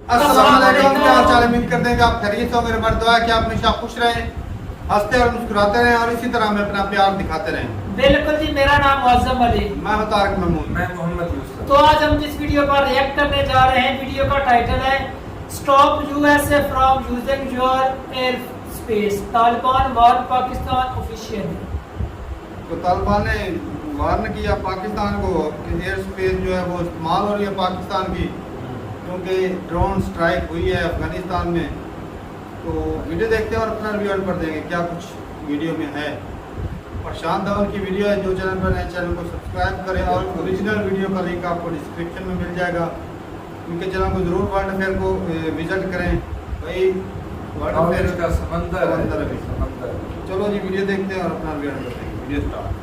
अस्सलाम वालेकुम, क्या हाल चाल है? उम्मीद करते हैं कि आप खैरियत से हो। मेरे पर दुआ है कि आप हमेशा खुश रहें, हंसते और मुस्कुराते रहें और इसी तरह हमें अपना प्यार दिखाते रहें। बिल्कुल जी, मेरा नाम मुअज्जम अली। मैं हूं तारिक महमूद। मैं मोहम्मद यूसुफ। तो आज हम जिस वीडियो पर रिएक्ट करने जा रहे हैं, वीडियो का टाइटल है stop USA from using your air space, Taliban warn Pakistan official. तो तालिबान ने वार्न किया पाकिस्तान को कि एयर स्पेस जो है वो इस्तेमाल हो रही है पाकिस्तान की, क्योंकि ड्रोन स्ट्राइक हुई है अफगानिस्तान में। तो वीडियो देखते हैं और अपना रिव्यू कर देंगे क्या कुछ वीडियो में है। प्रशांत धवन की वीडियो है। जो चैनल पर नए चैनल को सब्सक्राइब करें और ओरिजिनल वीडियो का लिंक आपको डिस्क्रिप्शन में मिल जाएगा। उनके चैनल को ज़रूर वर्ल्ड अफेयर को विजिट करें भाई। वर्ल्ड अफेयर का समंदर है। समंदर। चलो जी वीडियो देखते हैं और अपना रिव्यू करते हैं। Video start.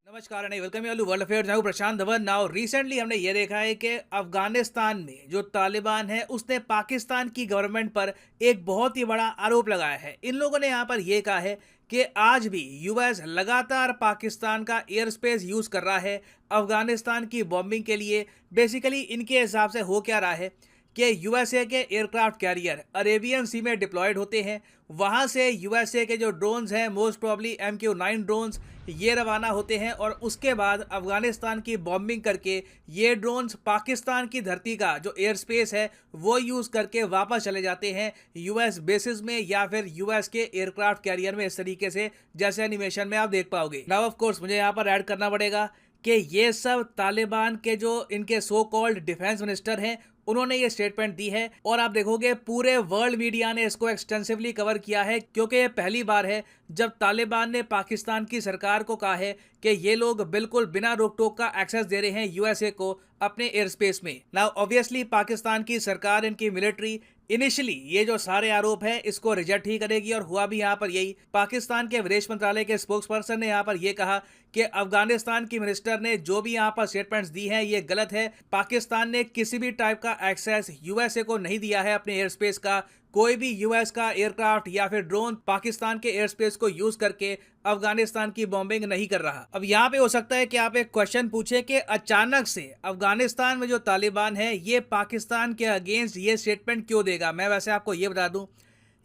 नमस्कार and welcome you world affairs. मैं हूं प्रशांत धवन। नाउ रिसेंटली हमने ये देखा है कि अफगानिस्तान में जो तालिबान है उसने पाकिस्तान की गवर्नमेंट पर एक बहुत ही बड़ा आरोप लगाया है। इन लोगों ने यहां पर यह कहा है कि आज भी यूएस लगातार पाकिस्तान का एयर स्पेस यूज कर रहा है अफगानिस्तान की बॉम्बिंग के लिए। बेसिकली इनके हिसाब से हो क्या रहा है कि यूएसए के एयरक्राफ्ट कैरियर अरेबियन सी में डिप्लॉयड होते हैं। वहां से यूएसए के जो ड्रोन्स हैं, मोस्ट प्रॉब्ली MQ-9 ड्रोन्स, ये रवाना होते हैं और उसके बाद अफगानिस्तान की बॉम्बिंग करके ये ड्रोन्स पाकिस्तान की धरती का जो एयर स्पेस है वो यूज़ करके वापस चले जाते हैं यूएस बेसिस में या फिर यूएस के एयरक्राफ्ट कैरियर में, इस तरीके से जैसे एनिमेशन में आप देख पाओगे। नाउ ऑफ कोर्स मुझे यहाँ पर ऐड करना पड़ेगा कि ये सब तालिबान के जो इनके सो कॉल्ड डिफेंस मिनिस्टर हैं उन्होंने ये स्टेटमेंट दी है। और आप देखोगे पूरे वर्ल्ड मीडिया ने इसको एक्सटेंसिवली कवर किया है, क्योंकि ये पहली बार है जब तालिबान ने पाकिस्तान की सरकार को कहा है कि ये लोग बिल्कुल बिना रोक टोक का एक्सेस दे रहे हैं यूएसए को अपने एयर स्पेस में। नाउ ऑब्वियसली पाकिस्तान की सरकार, इनकी मिलिट्री इनिशियली ये जो सारे आरोप है इसको रिजेक्ट ही करेगी और हुआ भी यहाँ पर यही। पाकिस्तान के विदेश मंत्रालय के स्पोक्स पर्सन ने यहाँ पर यह कहा कि अफगानिस्तान की मिनिस्टर ने जो भी यहाँ पर स्टेटमेंट्स दी हैं ये गलत है। पाकिस्तान ने किसी भी टाइप का एक्सेस यूएसए को नहीं दिया है अपने एयर स्पेस का। कोई भी यूएस का एयरक्राफ्ट या फिर ड्रोन पाकिस्तान के एयर स्पेस को यूज करके अफगानिस्तान की बॉम्बिंग नहीं कर रहा। अब यहाँ पे हो सकता है कि आप एक क्वेश्चन पूछे कि अचानक से अफगानिस्तान में जो तालिबान है ये पाकिस्तान के अगेंस्ट ये स्टेटमेंट क्यों देगा। मैं वैसे आपको ये बता दूं,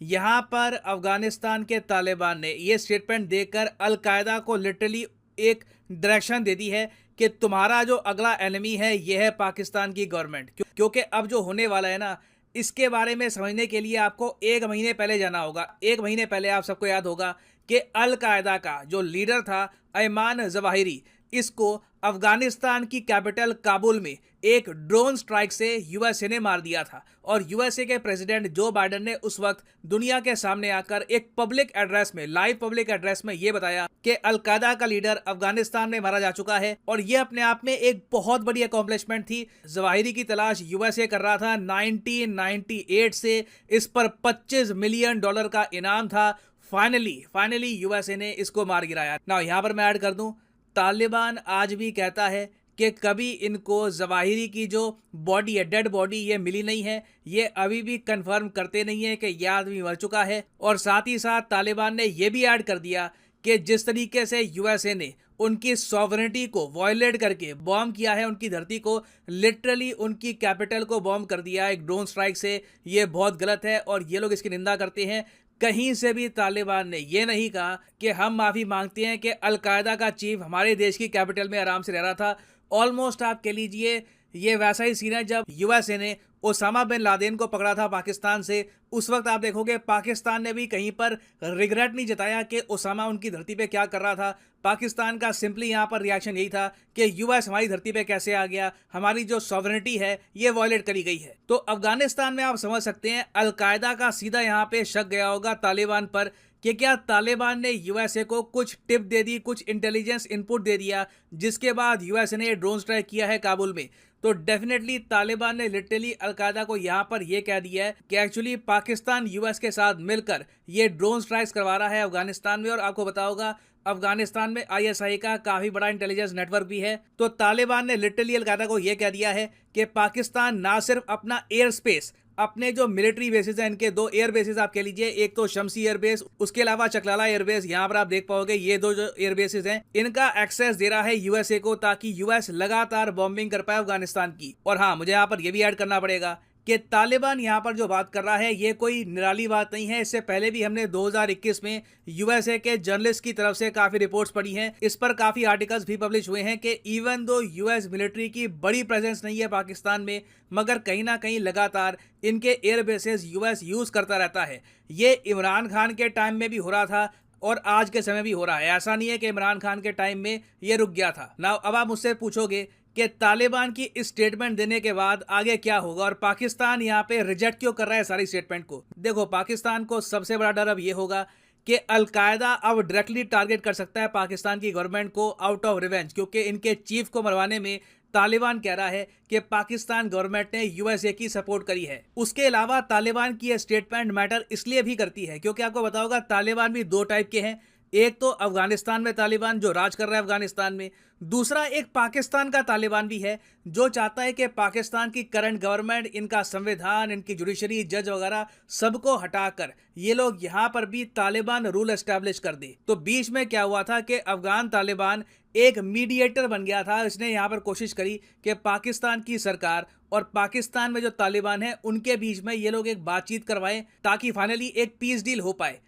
यहाँ पर अफगानिस्तान के तालिबान ने ये स्टेटमेंट देकर अलकायदा को लिटरली एक डायरेक्शन दे दी है कि तुम्हारा जो अगला एनिमी है ये है पाकिस्तान की गवर्नमेंट। क्योंकि अब जो होने वाला है ना, इसके बारे में समझने के लिए आपको 1 महीने पहले जाना होगा। 1 महीने पहले आप सबको याद होगा कि अलकायदा का जो लीडर था अयमान जवाहिरी, इसको अफगानिस्तान की कैपिटल काबुल में एक ड्रोन स्ट्राइक से यूएसए ने मार दिया था। और यूएसए के प्रेसिडेंट जो बाइडेन ने उस वक्त दुनिया के सामने आकर एक पब्लिक एड्रेस में, लाइव पब्लिक एड्रेस में ये बताया कि अलकायदा का लीडर अफगानिस्तान में मारा जा चुका है। और ये अपने आप में एक बहुत बड़ी अकॉम्प्लिशमेंट थी। जवाहिरी की तलाश यूएसए कर रहा था 1998 से। इस पर $25 मिलियन का इनाम था। फाइनली यूएसए ने इसको मार गिराया। ना यहाँ पर मैं ऐड कर दूं, तालिबान आज भी कहता है कि कभी इनको जवाहिरी की जो बॉडी है, डेड बॉडी, ये मिली नहीं है। ये अभी भी कंफर्म करते नहीं है कि यह आदमी मर चुका है। और साथ ही साथ तालिबान ने यह भी ऐड कर दिया कि जिस तरीके से यूएसए ने उनकी सॉवरेनिटी को वायलेट करके बॉम्ब किया है उनकी धरती को, लिटरली उनकी कैपिटल को बॉम्ब कर दिया एक ड्रोन स्ट्राइक से, ये बहुत गलत है और ये लोग इसकी निंदा करते हैं। कहीं से भी तालिबान ने यह नहीं कहा कि हम माफ़ी मांगते हैं कि अलकायदा का चीफ हमारे देश की कैपिटल में आराम से रह रहा था। ऑलमोस्ट आप कह लीजिए ये वैसा ही सीन है जब यूएसए ने ओसामा बिन लादेन को पकड़ा था पाकिस्तान से। उस वक्त आप देखोगे पाकिस्तान ने भी कहीं पर रिग्रेट नहीं जताया कि ओसामा उनकी धरती पे क्या कर रहा था। पाकिस्तान का सिंपली यहाँ पर रिएक्शन यही था कि यूएस हमारी धरती पे कैसे आ गया, हमारी जो सॉवरेनिटी है ये वायलेट करी गई है। तो अफगानिस्तान में आप समझ सकते हैं अलकायदा का सीधा यहाँ पे शक गया होगा तालिबान पर कि क्या तालिबान ने यूएसए को कुछ टिप दे दी, कुछ इंटेलिजेंस इनपुट दे दिया, जिसके बाद यूएसए ने ड्रोन स्ट्राइक किया है काबुल में। तो डेफिनेटली तालिबान ने लिटरली अलकायदा को यहाँ पर यह कह दिया है कि एक्चुअली पाकिस्तान यूएस के साथ मिलकर ये ड्रोन स्ट्राइक्स करवा रहा है अफगानिस्तान में। और आपको बताओगा अफगानिस्तान में आईएसआई का काफी बड़ा इंटेलिजेंस नेटवर्क भी है। तो तालिबान ने लिटरली अलकायदा को यह कह दिया है कि पाकिस्तान ना सिर्फ अपना एयर स्पेस अपने जो मिलिट्री बेसिस हैं इनके 2 एयर बेसिस आप कह लीजिए, एक तो शमसी एयर बेस, उसके अलावा चकलाला एयर बेस, यहाँ पर आप देख पाओगे ये 2 जो एयर बेसिस हैं इनका एक्सेस दे रहा है यूएसए को, ताकि यूएस लगातार बॉम्बिंग कर पाए अफगानिस्तान की। और हाँ, मुझे यहाँ पर यह भी ऐड करना पड़ेगा कि तालिबान यहाँ पर जो बात कर रहा है ये कोई निराली बात नहीं है। इससे पहले भी हमने 2021 में यूएसए के जर्नलिस्ट की तरफ से काफी रिपोर्ट्स पढ़ी हैं, इस पर काफी आर्टिकल्स भी पब्लिश हुए हैं कि इवन दो यूएस मिलिट्री की बड़ी प्रेजेंस नहीं है पाकिस्तान में, मगर कहीं ना कहीं लगातार इनके एयर बेसेस यूएस यूज करता रहता है। ये इमरान खान के टाइम में भी हो रहा था और आज के समय भी हो रहा है। ऐसा नहीं है कि इमरान खान के टाइम में ये रुक गया था ना। अब आप मुझसे पूछोगे कि तालिबान की स्टेटमेंट देने के बाद आगे क्या होगा और पाकिस्तान यहाँ पे रिजेक्ट क्यों कर रहा है सारी स्टेटमेंट को। देखो, पाकिस्तान को सबसे बड़ा डर अब ये होगा कि अलकायदा अब डायरेक्टली टारगेट कर सकता है पाकिस्तान की गवर्नमेंट को आउट ऑफ रिवेंज, क्योंकि इनके चीफ को मरवाने में तालिबान कह रहा है कि पाकिस्तान गवर्नमेंट ने यूएसए की सपोर्ट करी है। उसके अलावा तालिबान की यह स्टेटमेंट मैटर इसलिए भी करती है क्योंकि आपको बताओगा तालिबान भी 2 टाइप के हैं। एक तो अफगानिस्तान में तालिबान जो राज कर रहा है अफगानिस्तान में, दूसरा एक पाकिस्तान का तालिबान भी है जो चाहता है कि पाकिस्तान की करंट गवर्नमेंट, इनका संविधान, इनकी जुडिशरी, जज वगैरह सबको हटाकर ये लोग यहाँ पर भी तालिबान रूल एस्टैब्लिश कर दे। तो बीच में क्या हुआ था कि अफगान तालिबान एक मीडिएटर बन गया था। इसने यहाँ पर कोशिश करी कि पाकिस्तान की सरकार और पाकिस्तान में जो तालिबान है उनके बीच में ये लोग एक बातचीत करवाएं ताकि फाइनली एक पीस डील हो पाए।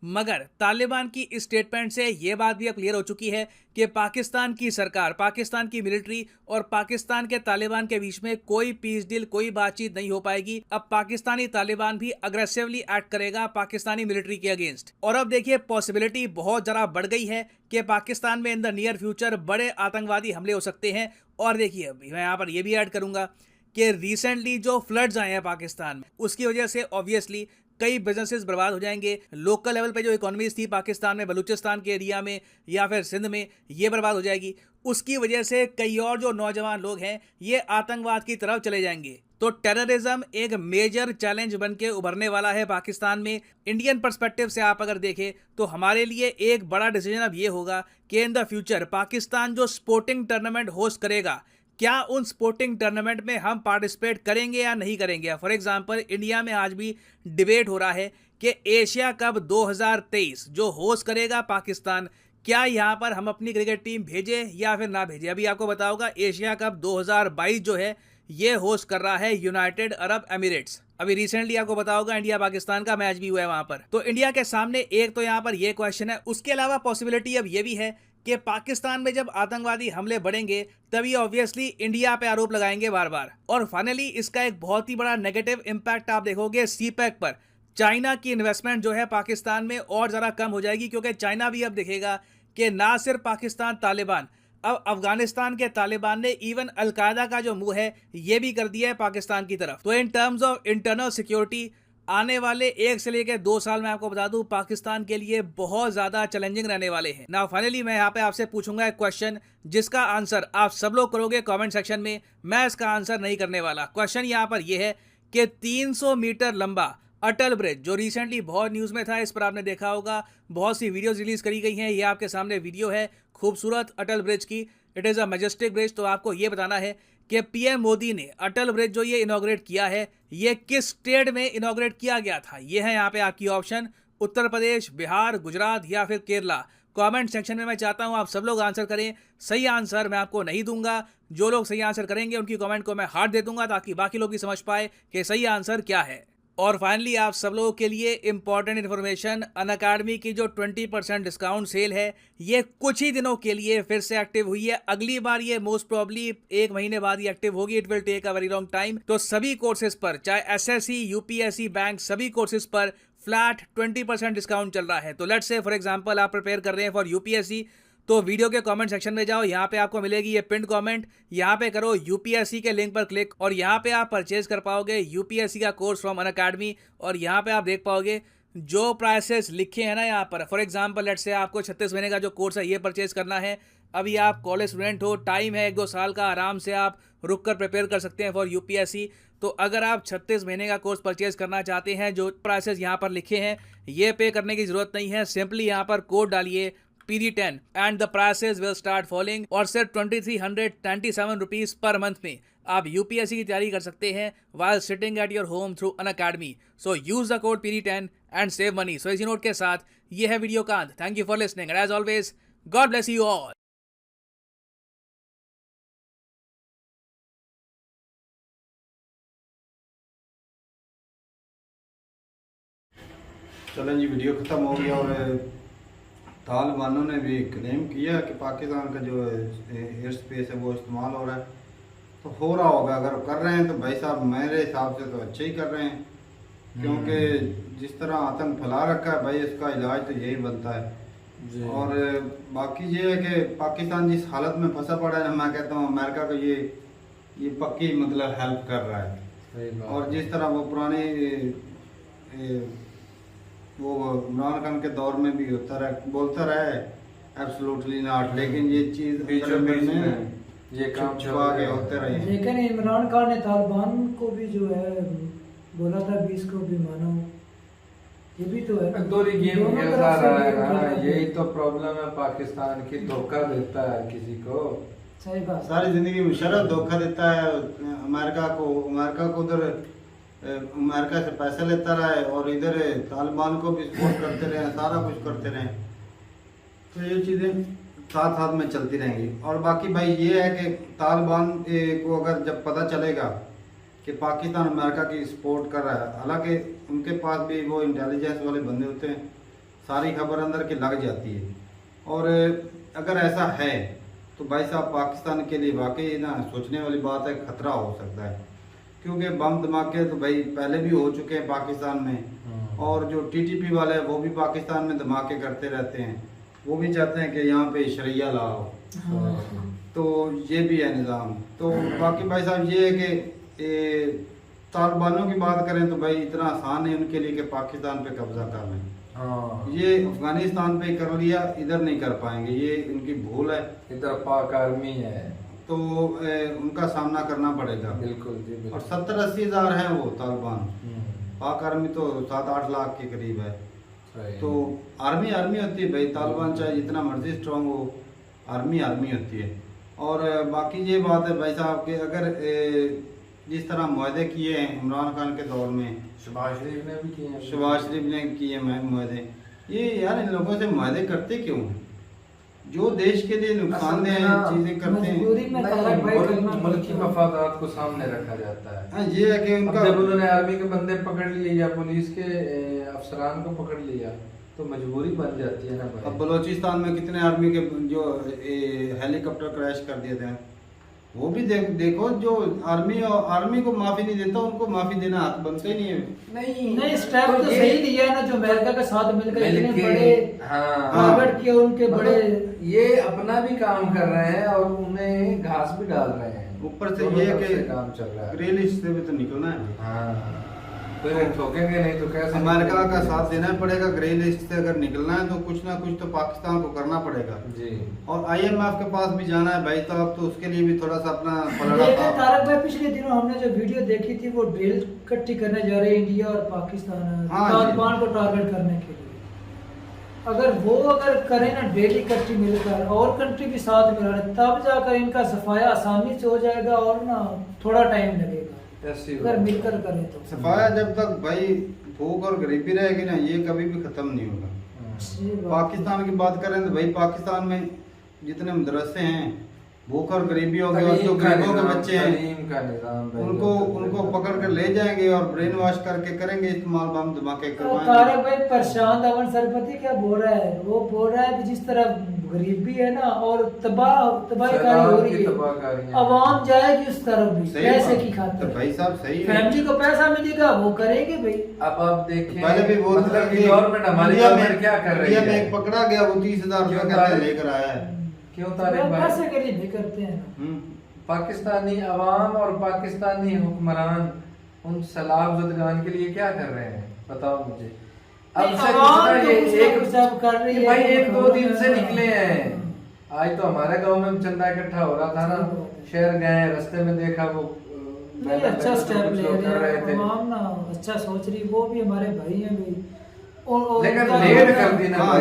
मगर तालिबान की इस स्टेटमेंट से यह बात भी अब क्लियर हो चुकी है कि पाकिस्तान की सरकार, पाकिस्तान की मिलिट्री और पाकिस्तान के तालिबान के बीच में कोई पीस डील, कोई बातचीत नहीं हो पाएगी। अब पाकिस्तानी तालिबान भी अग्रेसिवली एक्ट करेगा पाकिस्तानी मिलिट्री के अगेंस्ट। और अब देखिए, पॉसिबिलिटी बहुत जरा बढ़ गई है कि पाकिस्तान में इन द नियर फ्यूचर बड़े आतंकवादी हमले हो सकते हैं। और देखिए, अभी मैं यहाँ पर यह भी ऐड करूंगा कि रिसेंटली जो फ्लड्स आए हैं पाकिस्तान में, उसकी वजह से ऑब्वियसली कई बिजनेसेस बर्बाद हो जाएंगे। लोकल लेवल पे जो इकोनॉमीज थी पाकिस्तान में, बलूचिस्तान के एरिया में या फिर सिंध में, ये बर्बाद हो जाएगी। उसकी वजह से कई और जो नौजवान लोग हैं ये आतंकवाद की तरफ चले जाएंगे। तो टेररिज्म एक मेजर चैलेंज बन के उभरने वाला है पाकिस्तान में। इंडियन पर्सपेक्टिव से आप अगर देखें तो हमारे लिए एक बड़ा डिसीजन अब ये होगा कि इन द फ्यूचर पाकिस्तान जो स्पोर्टिंग टूर्नामेंट होस्ट करेगा, क्या उन स्पोर्टिंग टूर्नामेंट में हम पार्टिसिपेट करेंगे या नहीं करेंगे। फॉर एग्जांपल, इंडिया में आज भी डिबेट हो रहा है कि एशिया कप 2023 जो होस्ट करेगा पाकिस्तान, क्या यहाँ पर हम अपनी क्रिकेट टीम भेजें या फिर ना भेजें। अभी आपको बताऊंगा एशिया कप 2022 जो है ये होस्ट कर रहा है यूनाइटेड अरब एमिरेट्स। अभी रिसेंटली आपको बताऊंगा इंडिया पाकिस्तान का मैच भी हुआ है वहां पर। तो इंडिया के सामने एक तो यहाँ पर ये क्वेश्चन है। उसके अलावा पॉसिबिलिटी अब ये भी है कि पाकिस्तान में जब आतंकवादी हमले बढ़ेंगे तभी ऑब्वियसली इंडिया पे आरोप लगाएंगे बार बार। और फाइनली इसका एक बहुत ही बड़ा नेगेटिव इंपैक्ट आप देखोगे सीपैक पर। चाइना की इन्वेस्टमेंट जो है पाकिस्तान में और ज़रा कम हो जाएगी, क्योंकि चाइना भी अब देखेगा कि ना सिर्फ पाकिस्तान तालिबान, अब अफगानिस्तान के तालिबान ने इवन अलकायदा का जो मुंह है ये भी कर दिया है पाकिस्तान की तरफ। तो in terms of internal security आने वाले 1 से लेकर 2 साल में आपको बता दूं पाकिस्तान के लिए बहुत ज्यादा चैलेंजिंग रहने वाले हैं। नाउ फाइनली मैं यहाँ पे आपसे पूछूंगा एक क्वेश्चन जिसका आंसर आप सब लोग करोगे कमेंट सेक्शन में। मैं इसका आंसर नहीं करने वाला। क्वेश्चन यहाँ पर यह है कि 300 मीटर लंबा अटल ब्रिज जो रिसेंटली बहुत न्यूज में था, इस पर आपने देखा होगा बहुत सी वीडियोस रिलीज करी गई हैं। ये आपके सामने वीडियो है खूबसूरत अटल ब्रिज की। It is a majestic bridge. तो आपको ये बताना है कि पीएम मोदी ने अटल ब्रिज जो ये इनॉग्रेट किया है ये किस स्टेट में इनॉग्रेट किया गया था। ये है यहाँ पे आपकी ऑप्शन, उत्तर प्रदेश, बिहार, गुजरात या फिर केरला। कमेंट सेक्शन में मैं चाहता हूँ आप सब लोग आंसर करें। सही आंसर मैं आपको नहीं दूंगा, जो लोग सही आंसर करेंगे उनकी कमेंट को मैं हार्ट दे दूंगा ताकि बाकी लोग भी समझ पाए कि सही आंसर क्या है। और फाइनली आप सब लोगों के लिए इंपॉर्टेंट इन्फॉर्मेशन, अनअकैडमी की जो 20% डिस्काउंट सेल है ये कुछ ही दिनों के लिए फिर से एक्टिव हुई है। अगली बार ये मोस्ट प्रॉब्ली 1 महीने बाद ही एक्टिव होगी। It will take a very long time. तो सभी कोर्सेज पर, चाहे एसएससी, यूपीएससी, बैंक, सभी कोर्सेज पर फ्लैट 20% डिस्काउंट चल रहा है। तो लेट्स से फॉर एग्जाम्पल आप प्रिपेयर कर रहे हैं फॉर यूपीएससी, तो वीडियो के कमेंट सेक्शन में जाओ, यहाँ पे आपको मिलेगी ये पिन कमेंट, यहाँ पे करो यूपीएससी के लिंक पर क्लिक और यहाँ पे आप परचेज कर पाओगे यूपीएससी का कोर्स फ्रॉम अनअकैडमी। और यहाँ पे आप देख पाओगे जो प्राइसेस लिखे हैं ना यहाँ पर। फॉर एग्जांपल लेट्स से आपको 36 महीने का जो कोर्स है ये परचेज करना है। अभी आप कॉलेज स्टूडेंट हो, टाइम है 1-2 साल का, आराम से आप रुक कर प्रिपेयर कर सकते हैं फॉर यूपीएससी। तो अगर आप 36 महीने का कोर्स परचेज करना चाहते हैं, जो प्राइसेस यहाँ पर लिखे हैं ये पे करने की जरूरत नहीं है। सिंपली यहाँ पर कोड डालिए PD10 and the prices will start falling और सिर्फ 2397 रुपीज पर मंथ में आप यूपीएससी की तैयारी कर सकते हैं while sitting at your home through an academy. So use the code PD10 and save money. So इसी नोट के साथ ये है वीडियो का अंत. Thank you for listening and as always, God bless you all. चलें जी, वीडियो ख़त्म हो गया और तालिबानों ने भी क्लेम किया कि पाकिस्तान का जो एयर स्पेस है वो इस्तेमाल हो रहा है। तो हो रहा होगा, अगर कर रहे हैं तो भाई साहब मेरे हिसाब से तो अच्छे ही कर रहे हैं, क्योंकि जिस तरह आतंक फैला रखा है भाई इसका इलाज तो यही बनता है। और बाकी ये है कि पाकिस्तान जिस हालत में फंसा पड़ा है ना, मैं कहता हूँ अमेरिका को ये पक्की मतलब हेल्प कर रहा है। और जिस तरह वो पुराने वो इमरान खान के दौर में भी बोलता रहा है एब्सोल्युटली नॉट, लेकिन ये चीज़ ये काम छुपा के होते रहे। लेकिन इमरान खान ने तालिबान को भी जो है बोला था 20 को भी मानो, ये भी तो है दोहरी गेम खेलता रहा है ना। यही तो प्रॉब्लम है पाकिस्तान की, धोखा देता है किसी को। सही बात, सारी जिंदगी मुशर्रफ धोखा देता है अमेरिका को उधर अमेरिका से पैसे लेता रहा है और इधर तालिबान को भी सपोर्ट करते रहे, सारा कुछ करते रहे। तो ये चीज़ें साथ साथ में चलती रहेंगी। और बाकी भाई ये है कि तालिबान को अगर जब पता चलेगा कि पाकिस्तान अमेरिका की सपोर्ट कर रहा है, हालांकि उनके पास भी वो इंटेलिजेंस वाले बंदे होते हैं, सारी खबर अंदर की लग जाती है। और अगर ऐसा है तो भाई साहब पाकिस्तान के लिए वाकई ना सोचने वाली बात है, खतरा हो सकता है, क्योंकि बम धमाके तो भाई पहले भी हो चुके हैं पाकिस्तान में। और जो टीटीपी वाले हैं वो भी पाकिस्तान में धमाके करते रहते हैं, वो भी चाहते हैं कि यहाँ पे शरिया लाओ। तो ये भी है निज़ाम। तो बाकी भाई साहब ये है कि तालिबानों की बात करें तो भाई इतना आसान है उनके लिए कि पाकिस्तान पे कब्जा कर लें। ये अफगानिस्तान पे कर लिया, इधर नहीं कर पाएंगे, ये उनकी भूल है। इधर पाक आर्मी है तो उनका सामना करना पड़ेगा। बिल्कुल जी, बिल्कुल। और 70-80 हज़ार हैं वो तालिबान, पाक आर्मी तो 7-8 लाख के करीब है। तो आर्मी होती है भाई, तालिबान चाहे जितना मर्जी स्ट्रॉन्ग हो, आर्मी होती है। और बाकी ये बात है भाई साहब कि अगर जिस तरह मुआहदे किए हैं इमरान खान के दौर में, शहबाज शरीफ ने भी किए, शहबाज शरीफ ने किए मुआहदे, ये यार इन लोगों से मुआहदे करते क्यों हैं? जो देश के लिए नुकसानदेह चीजें करते हैं, मुल्क की मफादात को सामने रखा जाता है। ये है कि उनका जब उन्होंने आर्मी के बंदे पकड़ लिए या पुलिस के अफसरान को पकड़ लिया तो मजबूरी बन जाती है ना भाई। अब बलोचिस्तान में कितने आर्मी के जो हेलीकॉप्टर क्रैश कर दिए थे, वो भी देखो जो आर्मी को माफी नहीं देता, उनको माफी देना हक बनता ही नहीं है। नहीं स्टेप तो सही लिया है ना, जो अमेरिका के साथ मिलकर इतने बड़े टारगेट किए उनके बड़े, ये अपना भी काम कर रहे हैं और उन्हें घास भी डाल रहे हैं। ऊपर से ये कि काम चल रहा है, ग्रे लिस्ट से भी तो निकलना है। हाँ, तो ठोकेंगे नहीं तो कैसे? अमेरिका का साथ देना पड़ेगा। ग्रे लिस्ट से अगर निकलना है तो कुछ ना कुछ तो पाकिस्तान को करना पड़ेगा जी। और IMF के पास भी जाना है भाई साहब, तो उसके लिए भी थोड़ा सा अपना पलड़ा था। तारक भाई पिछले दिनों हमने जो वीडियो देखी थी वो ड्रिल इकट्ठी करने जा रहे हैं इंडिया और पाकिस्तान तालिबान को टारगेट करने के लिए। अगर करें ना डेली इकट्ठी मिलकर और कंट्री भी साथ मिला रहे, तब जाकर इनका सफाया आसानी से हो जाएगा और ना थोड़ा टाइम लगेगा अगर मिलकर करें तो। सफाया जब तक भाई भूख और गरीबी रहेगी ना, ये कभी भी खत्म नहीं होगा। पाकिस्तान की बात करें तो भाई पाकिस्तान में जितने मदरसे हैं, भूख और गरीबी होगी और जो गरीबों के बच्चे हैं उनको पकड़ कर ले जाएंगे और ब्रेन वॉश करके करेंगे इस्तेमाल, बम धमाके करवाएंगे। तारक भाई प्रशांत अवन सरपति क्या बोल रहा है, वो बोल रहा है कि जिस तरह गरीबी है ना और तबाहकारी हो रही है, आवाम जाएगी उस तरफ भी पैसे की खातिर। तो भाई साहब सही है, फैमिली को पैसा मिलेगा वो करेंगे भाई। अब आप देखें पहले भी वो गवर्नमेंट हमारी गवर्नमेंट क्या कर रही है? एक पकड़ा गया वो 30,000 रुपया लेकर आया है। क्यों तारिक भाई? पैसे के लिए भी करते हैं। पाकिस्तानी अवाम और पाकिस्तानी हुक्मरान उन सलाब ज़दगान के लिए क्या कर रहे हैं बताओ मुझे। अब से कर रही है भाई, 1-2 दिन से निकले हैं। आज तो हमारे गांव में चंदा इकट्ठा हो रहा था ना, शहर गए, रास्ते में देखा वो अच्छा स्टेप ले रहे थे, ना अच्छा सोच रही, वो भी हमारे भाई हैं भाई। लेकिन लेट कर दी ना,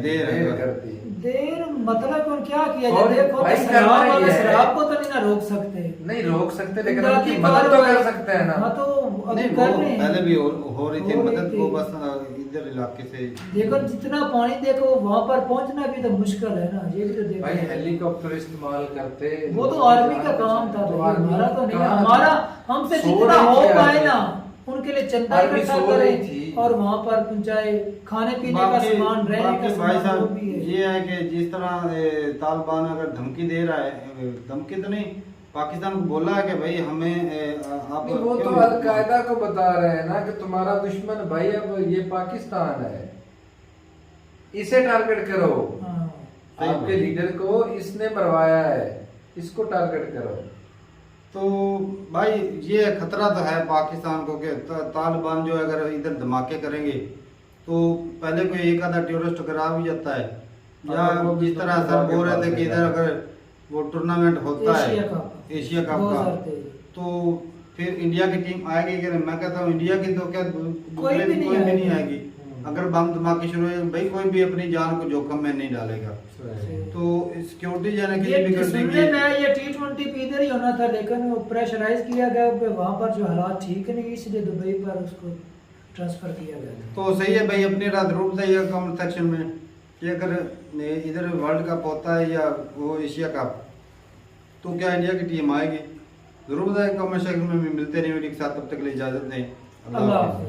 देर कर दी। देर मतलब उन क्या किया और जाए, देखो भाई तो करना शराब ये वाले है। शराब को तो नहीं ना रोक सकते, नहीं रोक सकते, लेकिन इमदादी उनकी मदद तो कर कार्रवाई- सकते हैं ना। हाँ तो अभी नहीं, कर वो रहे हैं। पहले भी हो रही थी हो रही मदद, थी। वो बस इधर इलाके से। देखो जितना पानी देखो वहां पर पहुंचना भी तो मुश्किल है ना, ये भी तो देखो। भाई हेलीकॉप्टर इस्तेमाल करते, वो तो आर्मी का काम था, तो तो आर्मी हमारा तो नहीं है। कहाँ हमारा थी? हमसे सो जितना रही हो थी पाए आर्मी। ना उनके लिए चंदा आर्मी इकट्ठा सो रही करें थी। और वहां पर पहुंचाए, खाने पीने का सामान, रहने का बाकी भाई सामान जो साहब भी है। ये है कि जिस तरह तालिबान अगर धमकी दे रहा है, धमकी तो नहीं, पाकिस्तान को बोला है कि भाई हमें आप नहीं, वो तो क्यों- अलकायदा को बता रहे हैं ना कि तुम्हारा दुश्मन भाई अब ये पाकिस्तान है, इसे टारगेट करो, हाँ। सही आपके बात। लीडर को इसने मरवाया है, इसको टारगेट करो। तो भाई ये खतरा तो है पाकिस्तान को कि तालिबान जो है अगर इधर धमाके करेंगे तो पहले कोई एक आधा टेररिस्ट करा भी जाता है, या वो भी जिस तरह तो सर बोल रहे थे बात कि है। इधर अगर वो टूर्नामेंट होता एशिया है कप एशिया कप का, 2023 तो फिर इंडिया की टीम आएगी कि नहीं? मैं कहता हूँ इंडिया की तो क्या कोई भी नहीं आएगी। आएगी। अगर बम धमाके शुरू हुए, भाई कोई भी अपनी जान को जोखिम में नहीं डालेगा। तो सिक्योरिटी जाने के लिए भी ये कर सुनने देंगे। में ये T20 पे इधर ही होना था, लेकिन वो प्रेशराइज किया गया कि वहाँ पर जो हालात ठीक नहीं, इसलिए दुबई पर उसको ट्रांसफर किया गया था। तो सही है भाई, अपनी रात जरूर बताइएगा कमेंट सेक्शन में कि अगर इधर वर्ल्ड कप होता है या वो एशिया कप, तो क्या इंडिया की टीम आएगी? जरूर बताइए कमेंट सेक्शन में। मिलते रहिए वीडियो के साथ, तब तक के लिए इजाजत दें। अल्लाह हाफ़िज़।